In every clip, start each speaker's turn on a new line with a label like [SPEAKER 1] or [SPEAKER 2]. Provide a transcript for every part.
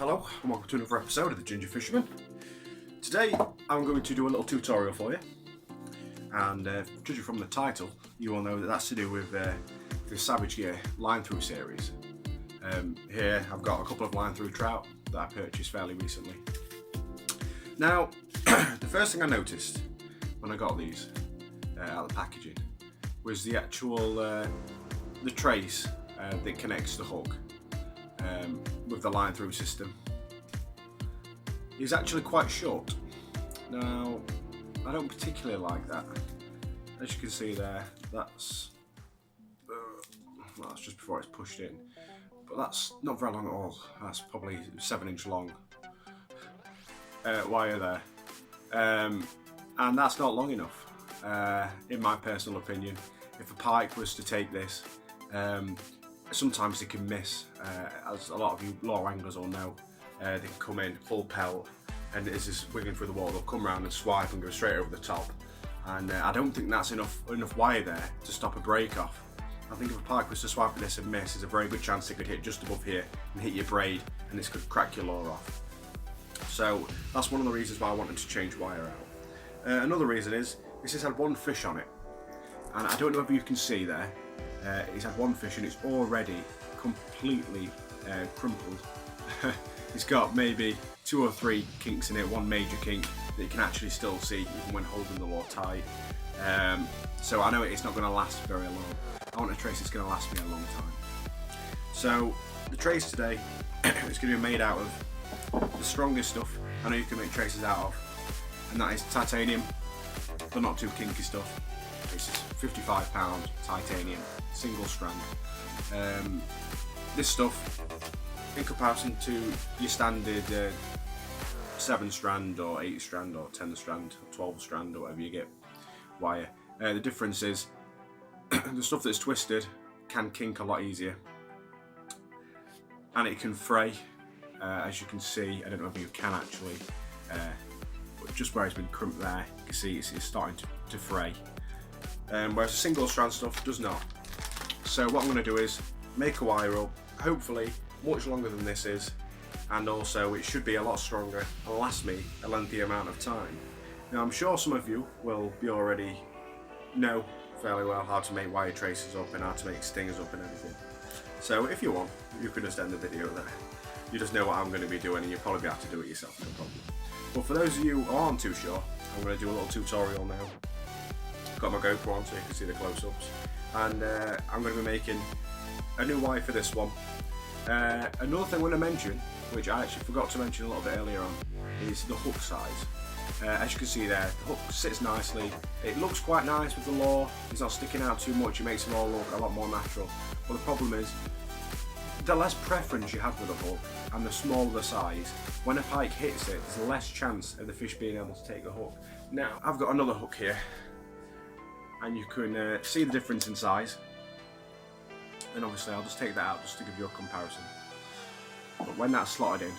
[SPEAKER 1] Hello and welcome to another episode of the Ginger Fisherman. Today I'm going to do a little tutorial for you, and judging from the title you will know that that's to do with the Savage Gear line through series. Here I've got a couple of line through trout that I purchased fairly recently. Now the first thing I noticed when I got these out of the packaging was the actual the trace that connects the hook with the line through system is actually quite short. Now I don't particularly like that. As you can see there, that's well, that's just before it's pushed in, but that's not very long at all. That's probably 7-inch long wire there, and that's not long enough in my personal opinion. If a pike was to take this, sometimes they can miss, as a lot of you lower anglers will know. They can come in full pelt, and as it's wiggling through the wall, they'll come around and swipe and go straight over the top. And I don't think that's enough wire there to stop a break off. I think if a pike was to swipe at this and miss, there's a very good chance it could hit just above here and hit your braid, and this could crack your lure off. So that's one of the reasons why I wanted to change wire out. Another reason is this has had one fish on it, and I don't know if you can see there. It's had one fish and it's already completely crumpled. It's got maybe 2 or 3 kinks in it, one major kink that you can actually still see even when holding the lure tight. So I know it's not going to last very long. I want a trace that's going to last me a long time. So the trace today is going to be made out of the strongest stuff I know you can make traces out of, and that is titanium, but not too kinky stuff. This is 55 pound titanium, single strand. This stuff, in comparison to your standard 7 strand or 8 strand or 10 strand or 12 strand or whatever you get wire, the difference is the stuff that's twisted can kink a lot easier, and it can fray, as you can see. I don't know if you can actually, but just where it's been crimped there, you can see it's starting to fray. Whereas the single strand stuff does not. So what I'm going to do is make a wire up, hopefully much longer than this is, and also it should be a lot stronger and last me a lengthy amount of time. Now I'm sure some of you will be already know fairly well how to make wire traces up and how to make stingers up and everything. So if you want, you can just end the video there. You just know what I'm going to be doing, and you'll probably have to do it yourself, no problem. But for those of you who aren't too sure, I'm going to do a little tutorial now. Got my GoPro on so you can see the close-ups, and I'm going to be making a new wire for this one. Another thing I want to mention, which I actually forgot to mention a little bit earlier on, is the hook size. As you can see there, the hook sits nicely. It looks quite nice with the lure. It's not sticking out too much. It makes the lure look a lot more natural. But the problem is, the less preference you have with the hook and the smaller the size, when a pike hits it, there's less chance of the fish being able to take the hook. Now, I've got another hook here, and you can see the difference in size, and obviously I'll just take that out just to give you a comparison. But when that's slotted in,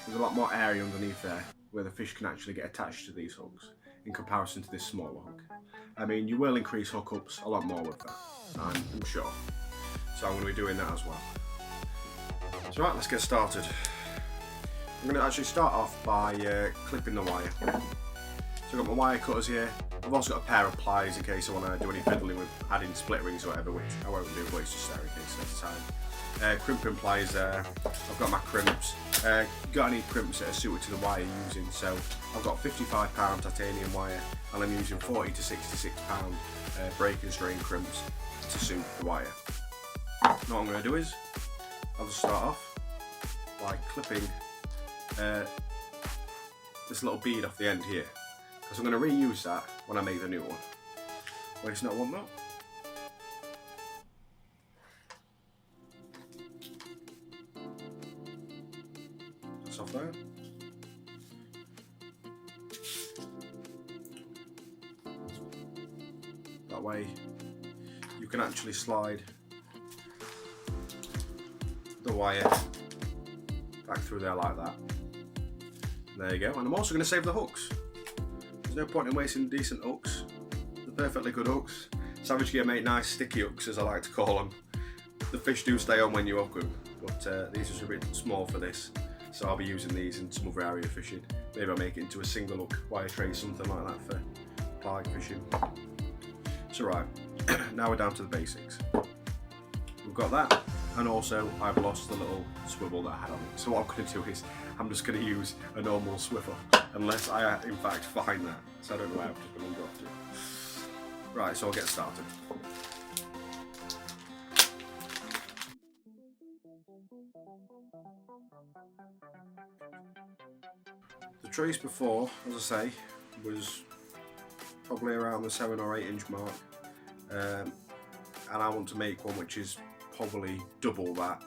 [SPEAKER 1] there's a lot more area underneath there where the fish can actually get attached to these hooks in comparison to this smaller hook. I mean, you will increase hookups a lot more with that, I'm sure. So I'm going to be doing that as well. So right, let's get started. I'm going to actually start off by clipping the wire. So I've got my wire cutters here. I've also got a pair of pliers in case I want to do any fiddling with adding split rings or whatever, which I won't do, but it's just there in case next time. Crimping pliers there. I've got my crimps. Got any crimps that are suited to the wire you're using. So I've got 55 pound titanium wire, and I'm using 40 to 66 pound break and strain crimps to suit the wire. Now what I'm going to do is, I'll just start off by clipping this little bead off the end here, because I'm going to reuse that when I make the new one. Waste not, want not. That's off there. That way you can actually slide the wire back through there like that. There you go. And I'm also going to save the hooks. There's no point in wasting decent hooks. They're perfectly good hooks. Savage Gear make nice sticky hooks, as I like to call them. The fish do stay on when you hook them, but these are a bit small for this. So I'll be using these in some other area fishing. Maybe I'll make it into a single hook wire tray, something like that for pike fishing. So right, now we're down to the basics. We've got that, and also I've lost the little swivel that I had on it. So what I'm going to do is I'm just going to use a normal swivel, unless I in fact find that. So I don't know where I've just been dropped it. Right, so I'll get started. The trace before, as I say, was probably around the 7 or 8 inch mark, and I want to make one which is probably double that,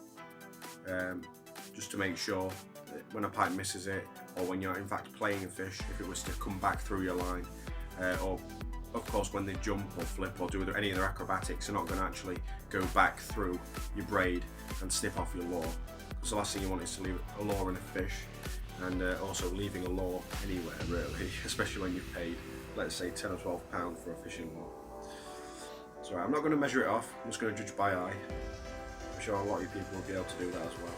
[SPEAKER 1] just to make sure that when a pike misses it, or when you're in fact playing a fish, if it was to come back through your line, or of course when they jump or flip or do any of their acrobatics, they're not going to actually go back through your braid and snip off your lure, because the last thing you want is to leave a lure in a fish, and also leaving a lure anywhere really, especially when you've paid, let's say, £10 or £12 for a fishing lure. So I'm not going to measure it off, I'm just going to judge by eye. I'm sure a lot of you people will be able to do that as well.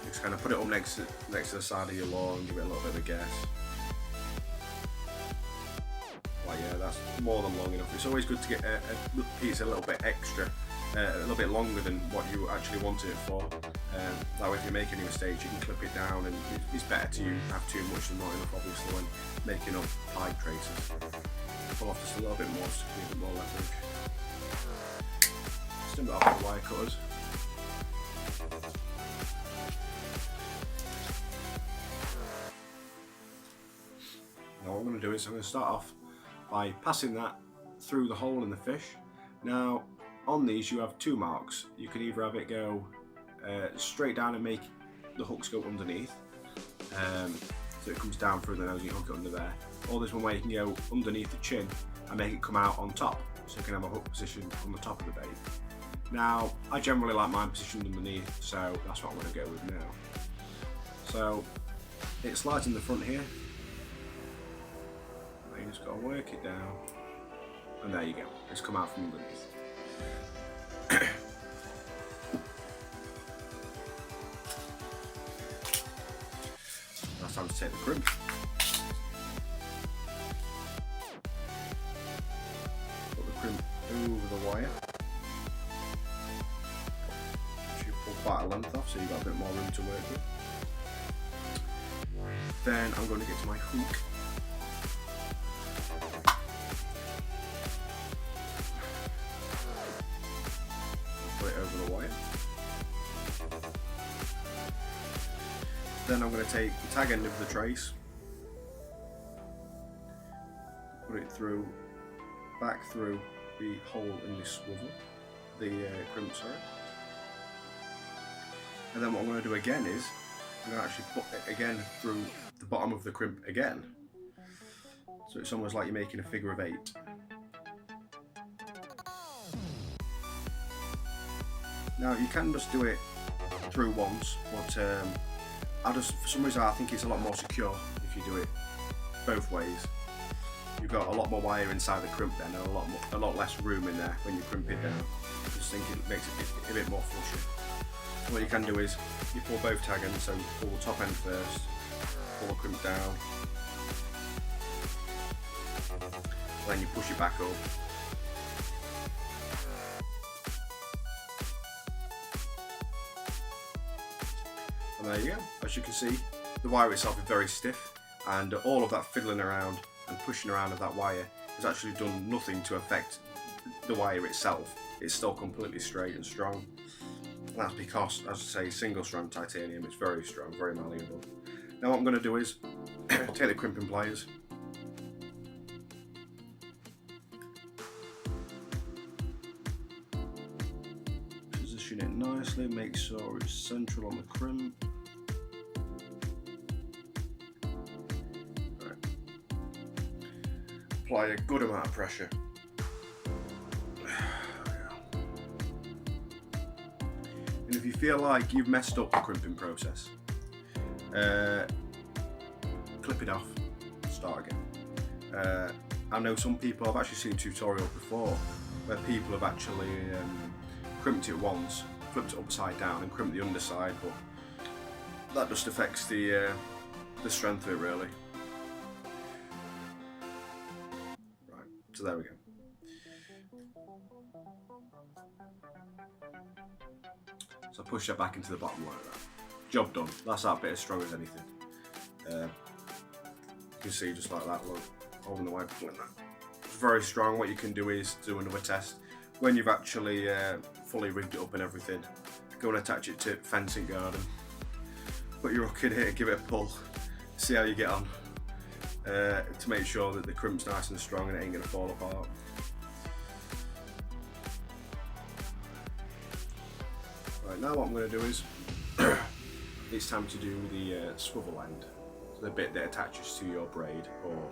[SPEAKER 1] Just kind of put it up next to the side of your lure and give it a little bit of a guess. Like, yeah, that's more than long enough. It's always good to get a piece a little bit extra, a little bit longer than what you actually wanted it for. That way if you make any mistakes you can clip it down, and it's better to have too much than not enough, obviously, when making up pike traces. Pull off just a little bit more to give it more leverage. Stim it off with the wire cutters. Now what I'm going to do is I'm going to start off by passing that through the hole in the fish. Now on these you have 2 marks. You can either have it go straight down and make the hooks go underneath, so it comes down through the nose and you hook it under there, or there's one way you can go underneath the chin and make it come out on top, so you can have a hook position on the top of the bait. Now I generally like mine positioned underneath, so that's what I'm going to go with now. So it slides in the front here, and you just got to work it down, and there you go, it's come out from underneath. Now it's time to take the crimp. Put the crimp over the wire. Should pull quite a length off, so you've got a bit more room to work with. Then I'm going to get to my hook. Put it over the wire. Then I'm going to take the tag end of the trace, put it through, back through the hole in the swivel, the crimp, sorry. And then what I'm going to do again is, I'm going to actually put it again through the bottom of the crimp again. So it's almost like you're making a figure of 8. Now you can just do it through once, but for some reason I think it's a lot more secure if you do it both ways. You've got a lot more wire inside the crimp then, and a lot less room in there when you crimp it down. I just think it makes it a bit more flushy. What you can do is you pull both tag ends, so pull the top end first, pull the crimp down, then you push it back up. And there you go. As you can see, the wire itself is very stiff, and all of that fiddling around and pushing around of that wire has actually done nothing to affect the wire itself. It's still completely straight and strong. And that's because, as I say, single strand titanium, it's very strong, very malleable. Now what I'm going to do is take the crimping pliers, position it nicely, make sure it's central on the crimp. Apply a good amount of pressure. And if you feel like you've messed up the crimping process, clip it off, start again. I know some people, I've actually seen tutorials before where people have actually crimped it once, flipped it upside down and crimped the underside, but that just affects the strength of it really. Right, so there we go. So I push that back into the bottom like that. Job done. That's that bit as strong as anything. You can see just like that, look, holding the white like that. It's very strong. What you can do is do another test when you've actually fully rigged it up and everything. Go and attach it to fencing garden. Put your hook in here, give it a pull, see how you get on, to make sure that the crimp's nice and strong and it ain't gonna fall apart. Right, now what I'm going to do is, it's time to do the swivel end, so the bit that attaches to your braid, or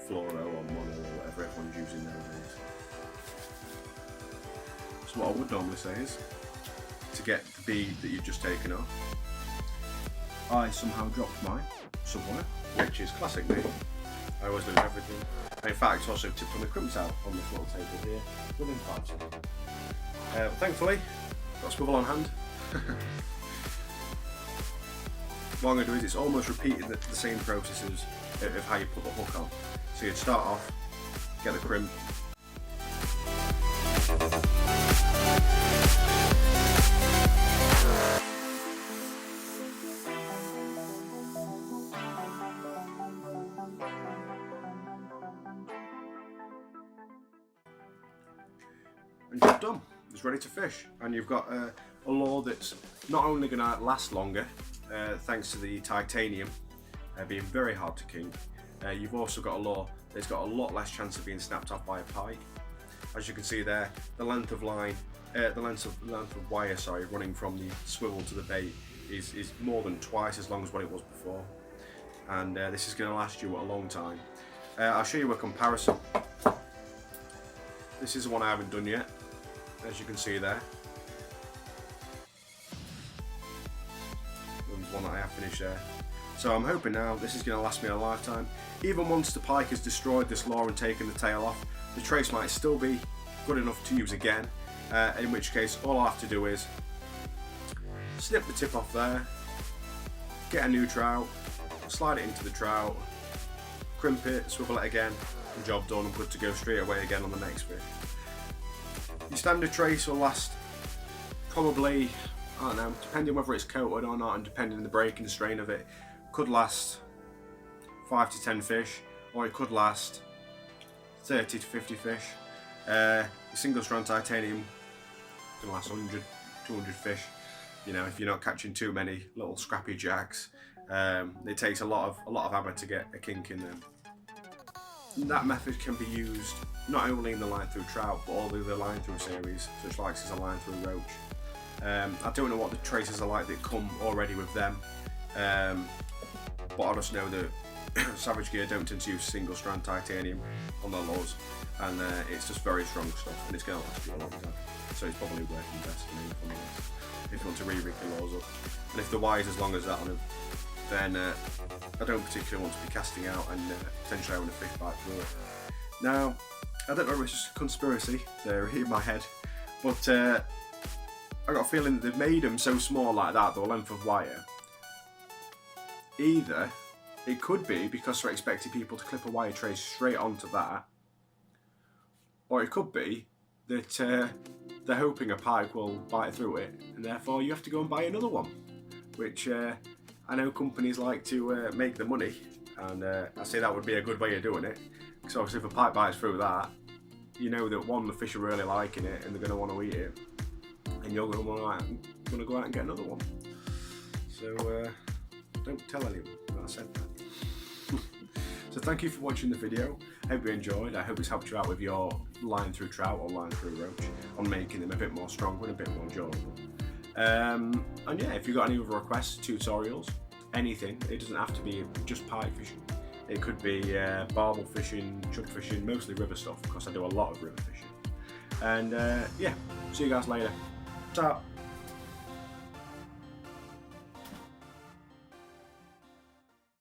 [SPEAKER 1] fluoro, or mono, or whatever everyone's using nowadays. So what I would normally say is, to get the bead that you've just taken off, I somehow dropped mine somewhere, which is classic me. I always lose everything. And in fact, also tipped on the crimps out on this little table here within 5 seconds. But thankfully, got a swivel on hand. What I'm going to do is it's almost repeating the same processes of how you put the hook on. So you'd start off, get the crimp, and job done. It's ready to fish, and you've got a lure that's not only going to last longer, thanks to the titanium being very hard to kink. You've also got a lure that's got a lot less chance of being snapped off by a pike. As you can see there, the length of line, the length of wire, sorry, running from the swivel to the bait is more than twice as long as what it was before, and this is going to last you a long time. I'll show you a comparison. This is the one I haven't done yet, as you can see there. There's one that I have finished there. So I'm hoping now this is going to last me a lifetime. Even once the pike has destroyed this lure and taken the tail off, the trace might still be good enough to use again, in which case all I have to do is snip the tip off there, get a new trout, slide it into the trout, crimp it, swivel it again, and job done, and good to go straight away again on the next fish. Your standard trace will last probably, I don't know, depending whether it's coated or not and depending on the break and strain of it, could last 5 to 10 fish, or it could last 30 to 50 fish. Your single strand titanium can last 100, 200 fish. You know, if you're not catching too many little scrappy jacks. It takes a lot of hammer to get a kink in them. That method can be used not only in the line through trout, but all the other line through series, such like as a line through roach. I don't know what the traces are like that come already with them, but I just know that Savage Gear don't tend to use single strand titanium on their lures, and it's just very strong stuff, and it's going to last you a long time. So it's probably worth investing in if you want to re-rig your lures up. And if the wire's as long as that on them, then I don't particularly want to be casting out and potentially having a fish bite through it. Now, I don't know if it's just a conspiracy theory in my head, but I got a feeling that they've made them so small like that, the length of wire. Either it could be because they're expecting people to clip a wire trace straight onto that, or it could be that they're hoping a pike will bite through it, and therefore you have to go and buy another one, which I know companies like to make the money, and I say that would be a good way of doing it, because obviously if a pike bites through that, you know that one, the fish are really liking it and they're going to want to eat it, and you're going to go out and get another one. So don't tell anyone that I said that. So thank you for watching the video. I hope you enjoyed. I hope it's helped you out with your line through trout or line through roach on making them a bit more stronger and a bit more enjoyable. And yeah, if you've got any other requests, tutorials, anything, it doesn't have to be just pike fishing. It could be barbel fishing, chub fishing, mostly river stuff, because I do a lot of river fishing. And yeah, see you guys later. Ta.